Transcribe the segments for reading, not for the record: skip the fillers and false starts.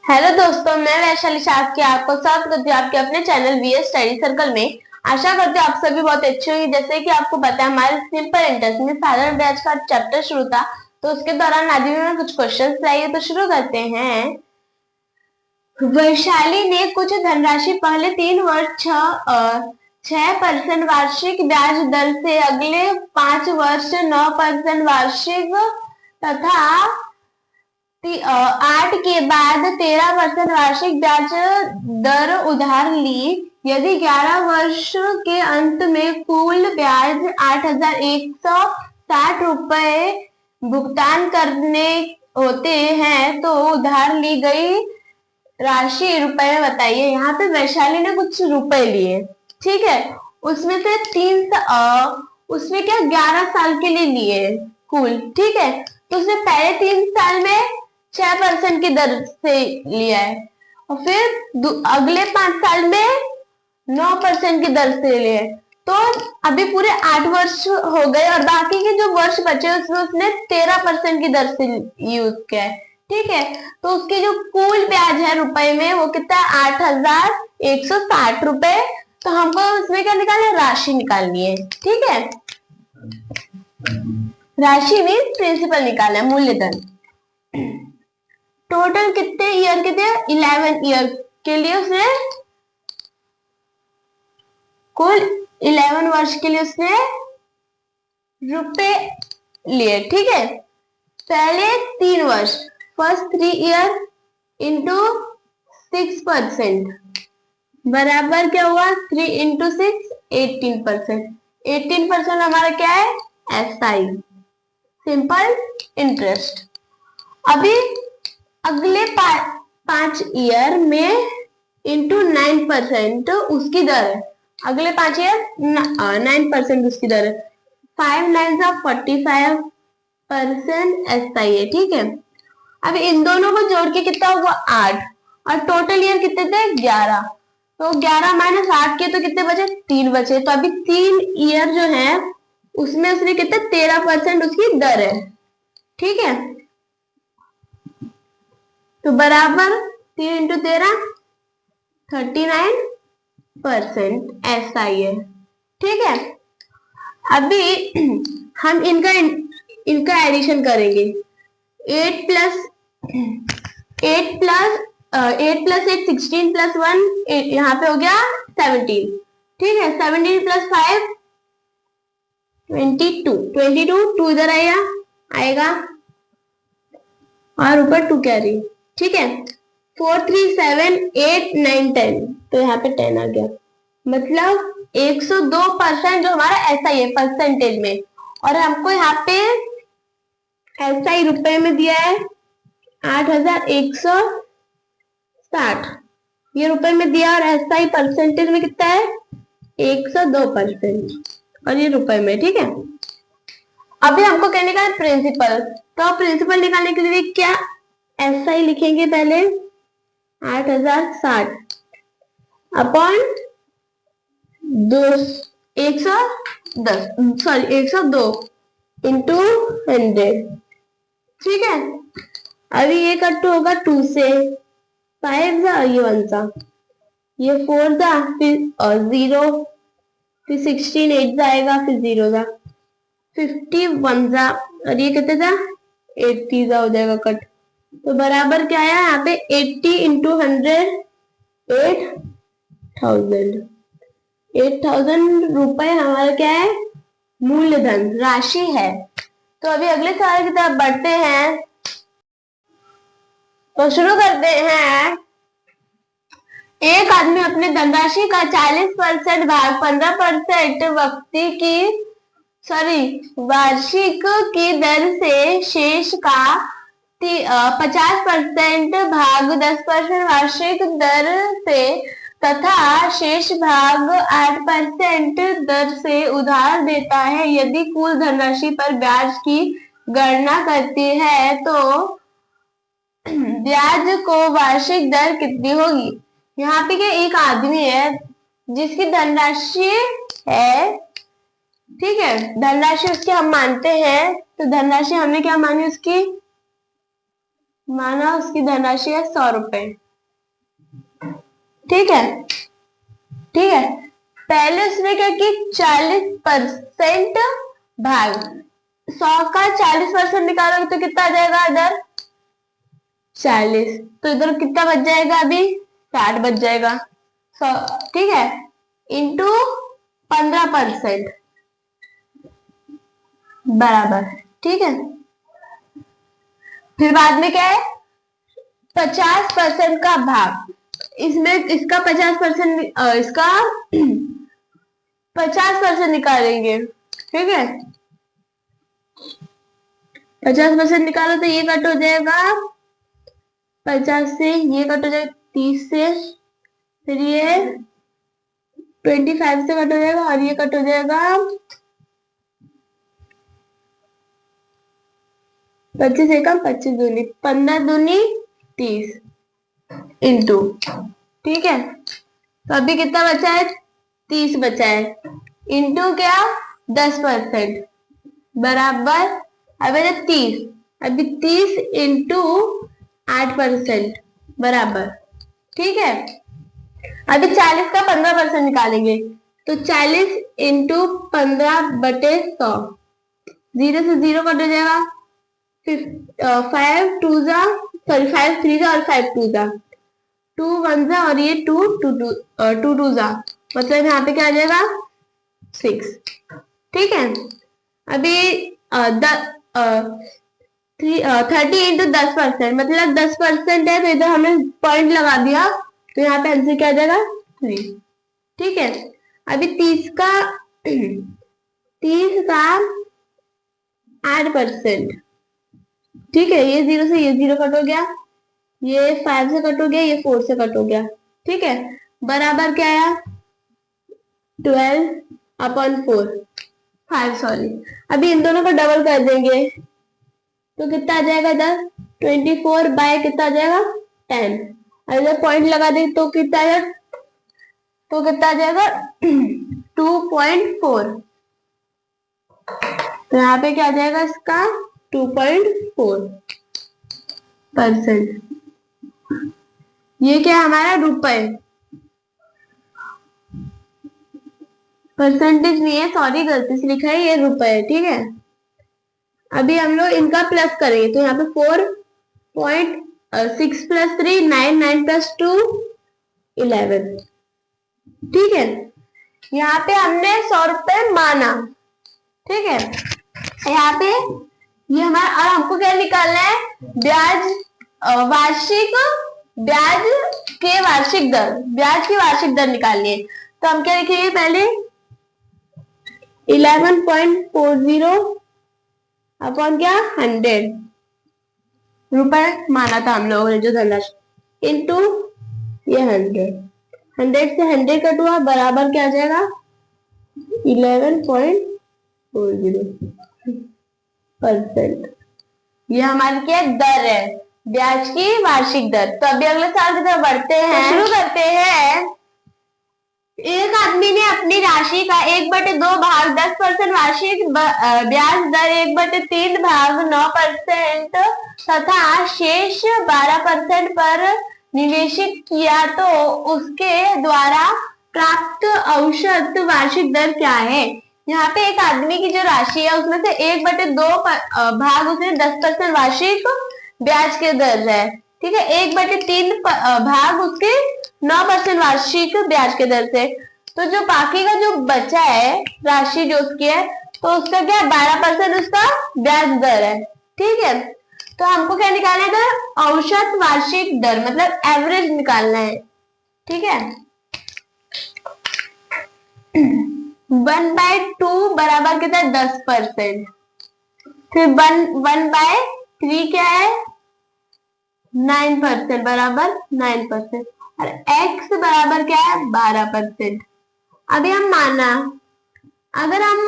Hello दोस्तों, मैं वैशाली शास्त्री आपको स्वागत करती हूँ आपके अपने चैनल वीएस स्टडी सर्कल में। आशा करती हूँ आप सभी बहुत अच्छे होंगे। जैसे कि आपको पता है, हमारे सिंपल इंटरेस्ट में साधारण ब्याज का चैप्टर शुरू था, तो उसके दौरान आज भी मैं कुछ क्वेश्चंस लाई है, तो शुरू करते हैं। वैशाली ने कुछ धनराशि पहले 3 वर्ष 6% वार्षिक ब्याज दर से अगले 5 वर्ष 9% वार्षिक तथा 8 के बाद 13% वार्षिक ब्याज दर उधार ली। यदि 11 वर्ष के अंत में कुल ब्याज 8,160 रुपए भुगतान करने होते हैं तो उधार ली गई राशि रुपए में बताइए। यहाँ पे वैशाली ने कुछ रुपए लिए, ठीक है। उसमें से उसमें क्या 11 साल के लिए लिए कुल, ठीक है। तो उसने पहले 3 साल में 6% की दर से लिया है और फिर अगले 5 साल में 9% की दर से लिया है। तो अभी पूरे 8 वर्ष हो गए और बाकी के जो वर्ष बचे उसमें उसने 13% की दर से यूज किया है, ठीक है। तो उसकी जो कुल ब्याज है रुपए में वो कितना है, 8,160 रुपए। तो हमको उसमें क्या निकालना है, राशि निकालनी है, ठीक है। राशि मीन्स प्रिंसिपल निकालना है, मूल्यधन। टोटल कितने ईयर के थे, 11 ईयर के लिए उसने कुल 11 वर्ष के लिए उसने रुपए लिए, ठीक है। पहले 3 वर्ष, फर्स्ट 3 ईयर इंटू 6% बराबर क्या हुआ, 3 इंटू 6 18%। 18% हमारा क्या है, SI, सिंपल इंटरेस्ट। अभी अगले 5 ईयर में इंटू 9% उसकी दर है। अगले 5 ईयर 9% उसकी दर है। 5 9 45% SI है, ठीक है। अब इन दोनों को जोड़ के कितना हुआ, 8, और टोटल ईयर कितने थे, 11। तो 11 माइनस 8 के तो कितने बचे, 3 बचे। तो अभी 3 ईयर जो है उसमें उसने कितने 13% उसकी दर है, ठीक है। तो बराबर 3 इंटू 13 39% SI है, ठीक है। अभी हम इनका एडिशन करेंगे। 8 प्लस 8 16 प्लस 1 यहाँ पे हो गया 17, ठीक है। 17 प्लस 5 22 2 इधर आएगा और ऊपर 2 कैरी, ठीक है। 4 3 7 8 9 10, तो यहाँ पे 10 आ गया। मतलब 102% जो हमारा SI है परसेंटेज में, और हमको यहाँ पे SI रुपए में दिया है 8,160, ये रुपए में दिया, और SI परसेंटेज में कितना है 102%, और ये रुपए में, ठीक है। अभी हमको कहने का है प्रिंसिपल, तो प्रिंसिपल निकालने के लिए क्या SI लिखेंगे, पहले 8,060 अपॉन 102 इंटू 100, ठीक है। अभी ये कट होगा 2 से, 5 जा, ये 1 सा, ये 4 जा, फिर और 0, फिर 16 8 जाएगा, फिर 0 जा, 51 जा, और ये कितने जा 80 जा हो जाएगा कट। तो बराबर क्या आया यहाँ पे 80 इंटू 100 8,000 रुपए हमारा क्या है, मूलधन राशि है। तो अभी अगले सवाल की तरफ बढ़ते हैं, तो शुरू करते हैं। एक आदमी अपने धनराशि का 40% भाग 15% वार्षिक की दर से शेष का 50% भाग 10% वार्षिक दर से तथा शेष भाग 8% दर से उधार देता है। यदि कुल धनराशि पर ब्याज की गणना करती है तो ब्याज को वार्षिक दर कितनी होगी। यहाँ पे क्या एक आदमी है जिसकी धनराशि है, ठीक है। धनराशि उसकी हम मानते हैं, तो धनराशि हमने क्या मानी उसकी माना उसकी धनराशि है 100 रुपए। ठीक है, ठीक है। पहले उसने क्या कि 40% भाग 100 का 40% निकालोगे तो कितना आ जाएगा इधर 40, तो इधर कितना बच जाएगा अभी 60 बच जाएगा। 100, ठीक है, इंटू 15% बराबर, ठीक है। फिर बाद में क्या है 50% का भाग, इसमें इसका 50%, इसका 50% निकालेंगे, ठीक है। 50% निकालो तो ये कट हो जाएगा 50 से, ये कट हो जाएगा 30 से, फिर ये 25 से कट हो जाएगा और ये कट हो जाएगा 25 एकम 25 दूनी 15 दूनी 30 इंटू, ठीक है। तो अभी कितना बचा है 30 बचा है, इंटू क्या 10% बराबर, अभी 30, अभी 30 इंटू 8% बराबर, ठीक है। अभी 40 का 15% निकालेंगे तो 40 इंटू 15/100, 0 से 0 कट हो जाएगा, 5 2 जा, सॉरी 5 3 जा और 5 2 जा, 2 1 जा और ये 2 2 2 जा, मतलब यहाँ पे क्या आ जाएगा 6, ठीक है। अभी 30 इंटू 10%, मतलब 10% है तो इधर हमने पॉइंट लगा दिया तो यहाँ पे आंसर क्या आ जाएगा 3, ठीक है। अभी 30 का 8%, ठीक है। ये 0 से ये 0 कट हो गया, ये 5 से कट हो गया, ये 4 से कट हो गया, ठीक है। बराबर क्या आया 12/4, 5 सॉरी। अभी इन दोनों को डबल कर देंगे तो कितना आ जाएगा इधर 24 बाय कितना आ जाएगा 10, अगर पॉइंट लगा दे तो कितना आएगा, तो कितना आ जाएगा 2.4, तो यहाँ पे क्या आ जाएगा इसका 2.4%। ये क्या है हमारा रुपए, परसेंटेज नहीं है, सॉरी गलती से लिखा है, ये रुपए है, ठीक है। अभी हम लोग इनका प्लस करेंगे तो यहाँ पे 4.6 + 3 9, 9 + 2 11, ठीक है। यहाँ पे हमने 100 रुपए माना, ठीक है। यहाँ पे ये हमारा, और हमको क्या निकालना है ब्याज, वार्षिक ब्याज के वार्षिक दर, ब्याज की वार्षिक दर निकालनी है। तो हम क्या लिखेंगे पहले 11.40 अपॉन क्या 100 रुपए माना था हम लोगों ने जो धनराशि, इंटू ये 100 से 100 कट हुआ बराबर क्या आ जाएगा 11.40%। ये हमारी क्या दर है ब्याज की वार्षिक दर। तो अभी अगले साल की तरफ बढ़ते हैं, शुरू करते हैं। एक आदमी ने अपनी राशि का 1/2 भाग 10% वार्षिक ब्याज दर 1/3 भाग 9% तथा शेष 12% पर निवेशित किया, तो उसके द्वारा प्राप्त औसत वार्षिक दर क्या है। यहाँ पे एक आदमी की जो राशि है उसमें से 1/2 भाग उसने 10% वार्षिक ब्याज के दर है, ठीक है। 1/3 भाग उसके 9% वार्षिक ब्याज के दर से, तो जो बाकी का जो बचा है राशि जो उसकी है, तो उसका क्या 12% उसका ब्याज दर है, ठीक है। तो हमको क्या निकालना है इधर औसत वार्षिक दर, मतलब एवरेज निकालना है, ठीक है। 1/2 बराबर कितना है 10%, फिर 1/3 क्या है 9% बराबर 9%, और x बराबर क्या है 12%। अभी हम माना अगर हम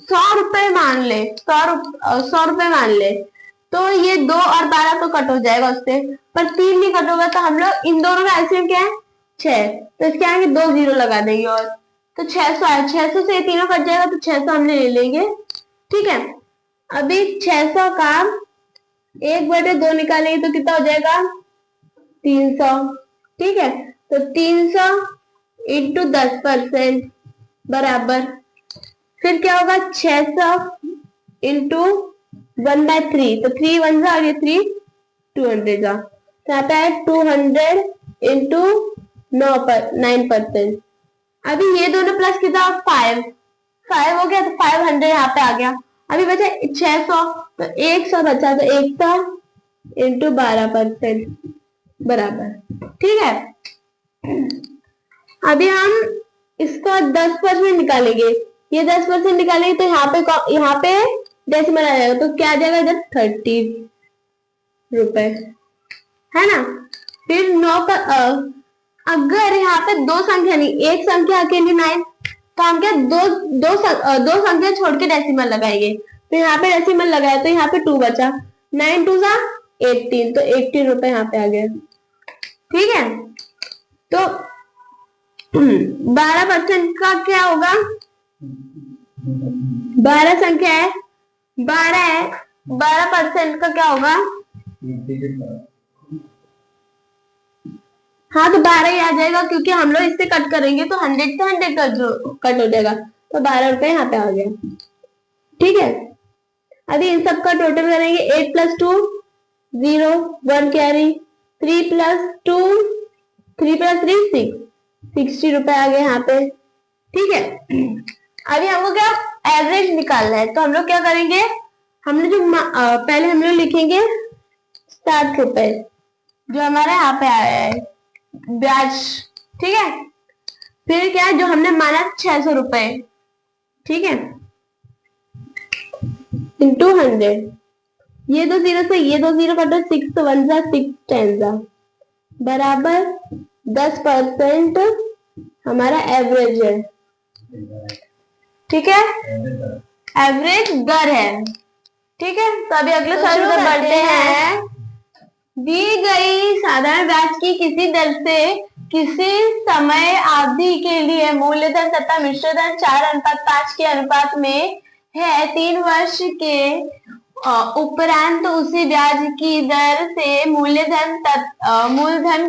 100 रुपए मान ले, 100 रुपए मान ले, तो ये 2 और 12 तो कट हो जाएगा उससे, पर 3 नहीं कट होगा, तो हम लोग इन दोनों का एलसीएम क्या है 6, तो इसके आगे 2 0 लगा देंगे और तो 600 है, 600 से ये तीनों कट जाएगा तो 600 हमने ले लेंगे, ठीक है। अभी 600 का 1/2 निकालेंगे तो कितना हो जाएगा 300। ठीक है, तो 300 इंटू 10% बराबर, फिर क्या होगा 600 इंटू 1/3, तो 3 1 आ गया 3 200 का, तो यहाँ पे है 200 इंटू 9%। अभी ये दोनों प्लस कितना 5 5 हो गया, तो 500 यहाँ पे आ गया। अभी बचा 600, तो 100 बचा, तो 100 इंटू 12% बराबर। ठीक है, अभी हम इसका 10% निकालेंगे। ये 10% निकालेंगे तो यहाँ पे डेसिमल आ जाएगा, तो क्या आ जाएगा इधर 30 रुपए, है ना। फिर 9 का अगर यहाँ पे दो संख्या नहीं, एक संख्या अकेली 9, तो हम क्या दो संख्या छोड़ के डेसिमल लगाएंगे। तो यहाँ पे डेसिमल लगाया तो यहाँ पे 2 बचा, 9 2 सा 18, तो 18 रुपए यहाँ पे आ गया। ठीक है, तो 12% का क्या होगा, 12 संख्या है, 12 है, 12% का क्या होगा, हाँ तो 12 ही आ जाएगा, क्योंकि हम लोग इससे कट करेंगे तो 100 से 100 कट हो जाएगा, तो 12 रुपए यहाँ पे आ गया। ठीक है, अभी इन सब का टोटल करेंगे, 8 + 2 0 1 कैरी, 3 + 2 3 + 3 6 60 रुपए आ गए यहाँ पे। ठीक है, अभी हमको क्या एवरेज निकालना है, तो हम लोग क्या करेंगे, हमने जो पहले हम लोग लिखेंगे 60 रुपए जो हमारे यहाँ पे आया है ब्याज। ठीक है, फिर क्या जो हमने माना 600 रुपए, ठीक है, इंटू 100, ये दो जीरो से ये दो जीरो कटो, 6 1 जा 6 10 जा बराबर 10% हमारा एवरेज है। ठीक है, एवरेज दर है। ठीक है, तो अभी अगले सवाल पर बढ़ते हैं। दी गई साधारण ब्याज की किसी दर से किसी समय अवधि के लिए मूलधन तथा मिश्रधन 4:5 के अनुपात में है, 3 वर्ष के उपरांत उसी ब्याज की दर से मूलधन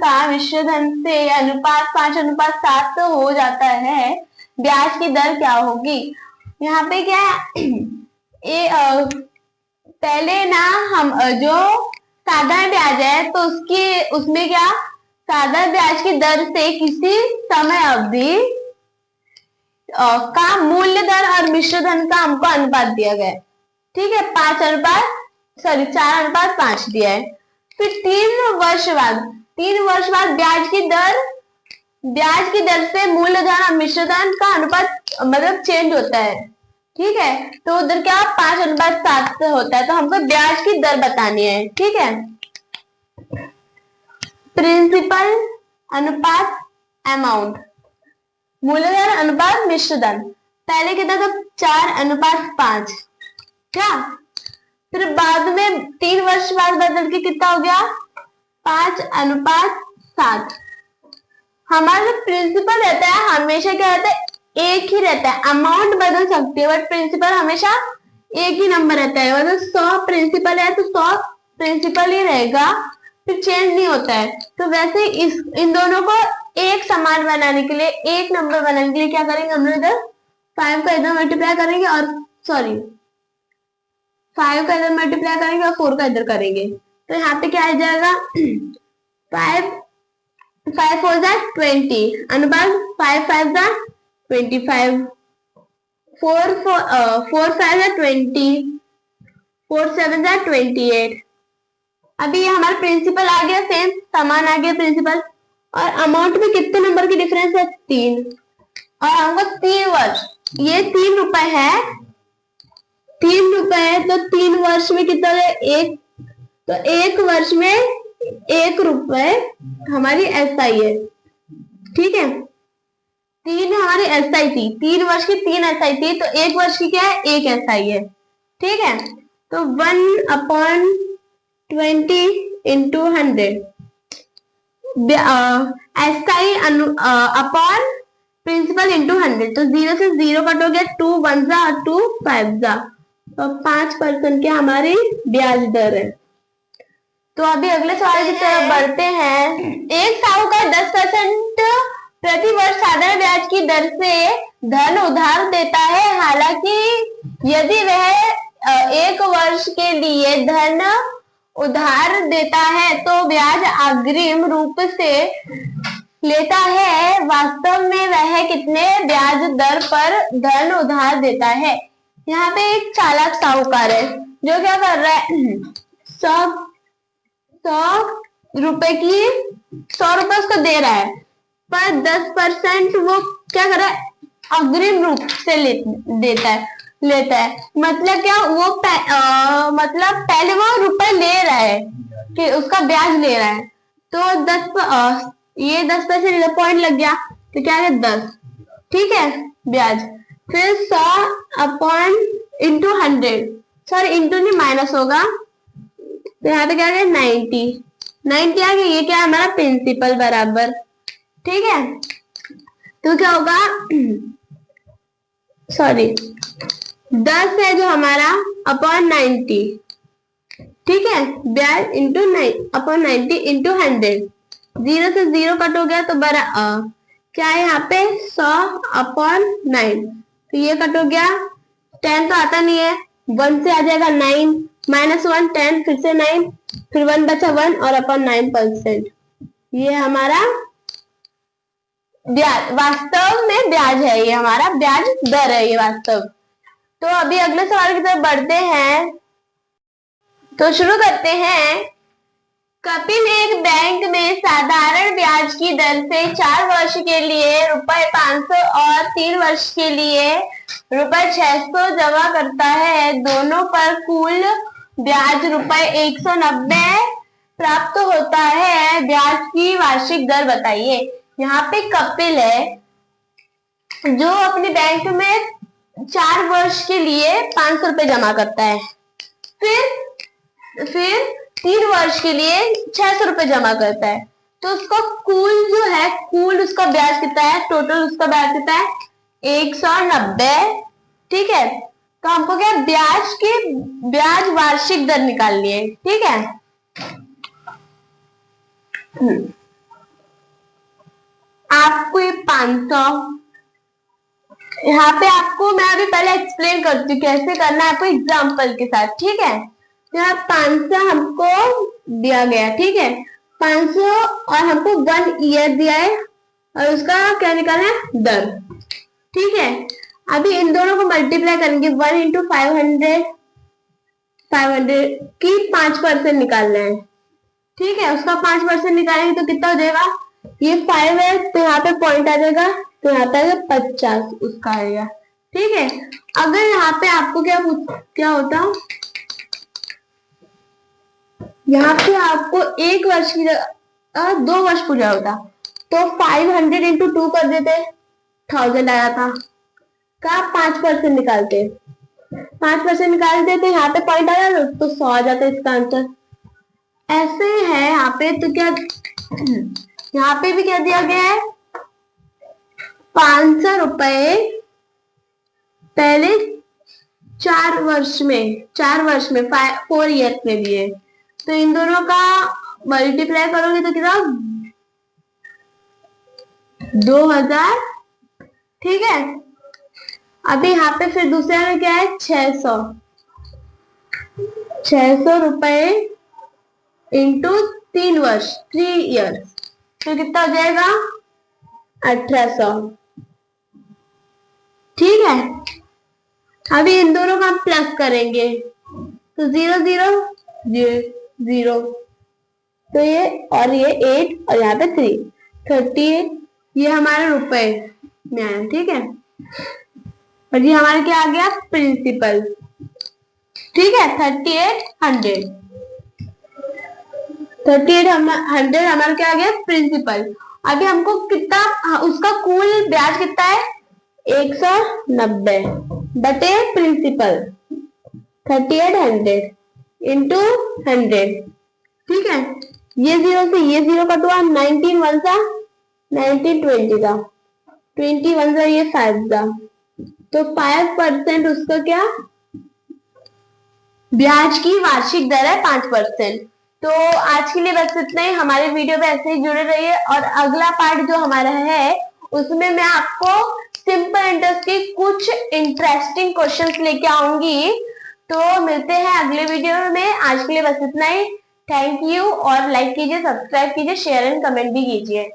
का मिश्रधन से अनुपात 5:7 हो जाता है, ब्याज की दर क्या होगी। यहाँ पे क्या है, पहले ना हम जो साधारण ब्याज है तो उसमें क्या साधारण ब्याज की दर से किसी समय अवधि का मूल्य धन और मिश्रधन का हमको अनुपात दिया गया है। ठीक है, 4:5 दिया है। फिर 3 वर्ष बाद ब्याज की दर से मूलधन और मिश्रधन का अनुपात मतलब चेंज होता है। ठीक है, तो उधर क्या 5:7 होता है, तो हमको ब्याज की दर बतानी है। ठीक है, प्रिंसिपल अनुपात अमाउंट, मूलधन अनुपात मिश्रधन, पहले कितना था 4:5, क्या फिर बाद में 3 वर्ष बाद बदल के कितना हो गया 5:7। हमारा जो प्रिंसिपल रहता है हमेशा क्या रहता है एक ही रहता है, अमाउंट बदल सकती है बट प्रिंसिपल हमेशा एक ही नंबर रहता है। मतलब 100 प्रिंसिपल है तो 100 प्रिंसिपल ही रहेगा, फिर चेंज नहीं होता है। तो वैसे इन दोनों को एक समान बनाने के लिए, एक नंबर बनाने के लिए क्या करेंगे, हम लोग इधर 5 का इधर मल्टीप्लाई करेंगे और 5 का इधर मल्टीप्लाई करेंगे और 4 का इधर करेंगे, तो यहाँ पे क्या आ जाएगा 5 4 जा 20 अनुपात 5 5 जा 25, 4 5 जा 20, 4 7 जा 28। अभी ये हमारा प्रिंसिपल आ गया, सेम समान आ गया प्रिंसिपल, और अमाउंट में कितने नंबर की डिफरेंस है 3, और हमको 3 वर्ष, ये 3 रुपए है, 3 रुपए है तो 3 वर्ष में कितना है 1, तो 1 वर्ष में 1 रुपए हमारी एसआई है। ठीक है, 3 हमारी एसआई थी, 3 वर्ष की 3 एसआई थी, तो 1 वर्ष की क्या है 1 एसआई है। ठीक है, तो 1/20 into 100 SI upon principal into 100, तो 0 से 0 कट हो गया, 2 1 जा 2 5 जा, तो 5% की हमारी ब्याज दर है। तो अभी अगले सवाल की तरफ बढ़ते हैं। एक साहूकार 10% प्रति वर्ष साधारण ब्याज की दर से धन उधार देता है। हालांकि यदि वह 1 वर्ष के लिए धन उधार देता है तो ब्याज अग्रिम रूप से लेता है। वास्तव में वह कितने ब्याज दर पर धन उधार देता है? यहाँ पे एक चालाक साहूकार है जो क्या कर रहा है, 100 रुपए की 100 रुपए उसको दे रहा है, पर 10% वो क्या कर रहा है, अग्रिम रूप से लेता है। मतलब क्या, वो मतलब पहले वो रुपए ले रहा है कि उसका ब्याज ले रहा है, तो ये 10 पैसे पॉइंट लग गया तो क्या है 10, ठीक है, ब्याज। फिर 100 अपॉन इंटू 100, सॉरी इंटू नहीं माइनस होगा, तो यहाँ पे क्या है 90 आ गया। ये क्या है हमारा प्रिंसिपल बराबर, ठीक है। तो क्या होगा, सॉरी 10 है जो हमारा अपॉन 90, ठीक है, ब्याज इंटू अपॉन 90 इंटू 100, 0 से 0 कट हो गया तो बरा क्या है यहाँ पे 100 अपॉन 9, तो ये कट हो गया, 10 तो आता नहीं है, 1 से आ जाएगा 9, -1 10, फिर से 9, फिर 1 बचा 1 और अपॉन 9%, ये हमारा ब्याज, वास्तव में ब्याज है, ये हमारा ब्याज दर है ये वास्तव। तो अभी अगले सवाल की तरफ बढ़ते हैं, तो शुरू करते हैं। कपिल एक बैंक में साधारण ब्याज की दर से 4 वर्ष के लिए ₹500 और 3 वर्ष के लिए ₹600 जमा करता है। दोनों पर कुल ब्याज ₹190 प्राप्त होता है। ब्याज की वार्षिक दर बताइए। यहाँ पे कपिल है जो अपने बैंक में 4 वर्ष के लिए 500 रुपए जमा करता है, फिर 3 वर्ष के लिए 600 रुपए जमा करता है, तो उसका कुल जो है, कुल उसका ब्याज कितना है, टोटल उसका ब्याज कितना है 190, ठीक है। तो हमको क्या ब्याज वार्षिक दर निकालनी है, ठीक है। आपको ये 500, यहाँ पे आपको मैं अभी पहले एक्सप्लेन करती हूँ कैसे करना है आपको एग्जाम्पल के साथ, ठीक है। यहाँ 500 हमको दिया गया, ठीक है, 500 और हमको 1 ईयर दिया है और उसका क्या निकालना है, दर, ठीक है। अभी इन दोनों को मल्टीप्लाई करेंगे, 1 इंटू 500 की 5% निकालना है, ठीक है। उसका 5% निकालेंगे तो कितना हो जाएगा, ये 5 है तो यहाँ पे पॉइंट आ जाएगा, तो यहाँ पे 50 उसका आएगा, ठीक है। अगर यहाँ पे आपको क्या होता, यहाँ पे आपको 1 वर्ष की 2 वर्ष पूरा होता, तो 500 इंटू 2 कर देते, 1000 आया था का 5% निकालते, 5% निकालते तो यहाँ पे पॉइंट आ जाता, तो 100 आ जाता इसका आंसर। ऐसे है यहाँ पे, तो क्या यहाँ पे भी क्या दिया गया है, 500 रुपए पहले 4 वर्ष में 4 ईयर में दिए, तो इन दोनों का मल्टीप्लाई करोगे तो कितना 2000, ठीक है। अभी यहाँ पे फिर दूसरे में क्या है 600 रुपए इंटू 3 वर्ष 3 ईयर्स, तो कितना हो जाएगा 1800, ठीक है। अभी इन दोनों का हम प्लस करेंगे तो 0 0 0, तो ये और ये 8 और यहाँ पे 3, 38, ये हमारे रुपए में आया, ठीक है। और ये हमारा क्या आ गया, प्रिंसिपल, ठीक है। 3800 हमारा क्या आ गया, प्रिंसिपल। अभी हमको कितना, उसका कुल ब्याज कितना है 190 बटे प्रिंसिपल 3800 इंटू 100, ठीक है। ये 0 से ये 0 कटुआ, 19 1 सा 19 20 का 21 सा ये 5 का, तो 5% उसका क्या ब्याज की वार्षिक दर है 5%। तो आज के लिए बस इतना ही। हमारे वीडियो पे ऐसे ही जुड़े रहिए और अगला पार्ट जो हमारा है उसमें मैं आपको सिंपल इंटरेस्ट की कुछ इंटरेस्टिंग क्वेश्चंस लेके आऊंगी। तो मिलते हैं अगले वीडियो में। आज के लिए बस इतना ही। थैंक यू और लाइक कीजिए, सब्सक्राइब कीजिए, शेयर एंड कमेंट भी कीजिए।